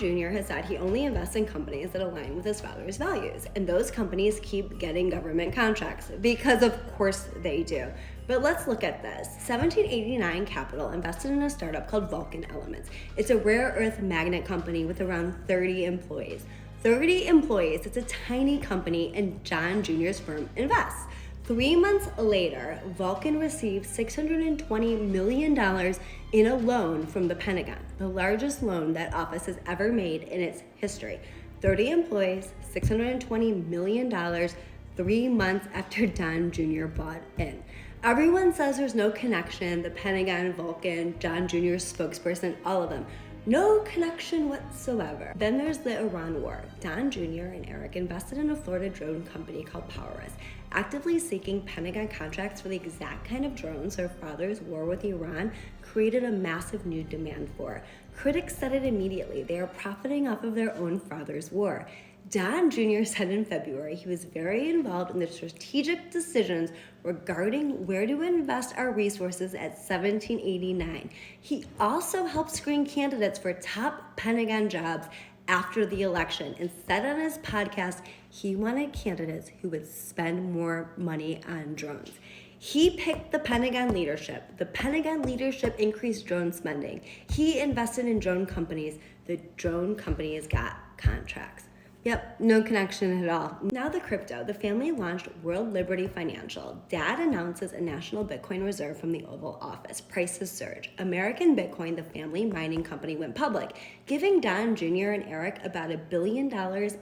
Jr. has said he only invests in companies that align with his father's values, and those companies keep getting government contracts because of course they do. But let's look at this. 1789 Capital invested in a startup called Vulcan Elements. It's a rare earth magnet company with around 30 employees. 30 employees, it's a tiny company, and John Jr.'s firm invests. 3 months later, Vulcan received $620 million in a loan from the Pentagon, the largest loan that office has ever made in its history. 30 employees, $620 million, 3 months after Don Jr. bought in. Everyone says there's no connection, the Pentagon, Vulcan, John Jr.'s spokesperson, all of them. No connection whatsoever. Then there's the Iran war. Don Jr. and Eric invested in a Florida drone company called PowerRes, actively seeking Pentagon contracts for the exact kind of drones their father's war with Iran created a massive new demand for. Critics said it immediately. They are profiting off of their own father's war. Don Jr. said in February he was very involved in the strategic decisions regarding where to invest our resources at 1789. He also helped screen candidates for top Pentagon jobs after the election and said on his podcast he wanted candidates who would spend more money on drones. He picked the Pentagon leadership. The Pentagon leadership increased drone spending. He invested in drone companies. The drone companies got contracts. Yep, no connection at all. Now the crypto. The family launched World Liberty Financial. Dad announces a national Bitcoin reserve from the Oval Office. Prices surge. American Bitcoin, the family mining company, went public, giving Don Jr. and Eric about $1 billion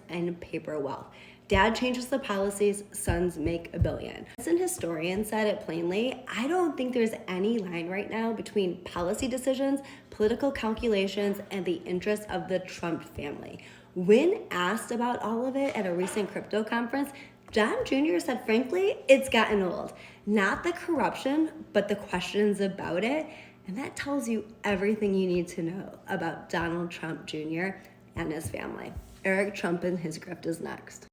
in paper wealth. Dad changes the policies, sons make $1 billion. As an historian said it plainly, I don't think there's any line right now between policy decisions, political calculations, and the interests of the Trump family. When asked about all of it at a recent crypto conference, John Jr. said, frankly, it's gotten old. Not the corruption, but the questions about it. And that tells you everything you need to know about Donald Trump Jr. and his family. Eric Trump and his grift is next.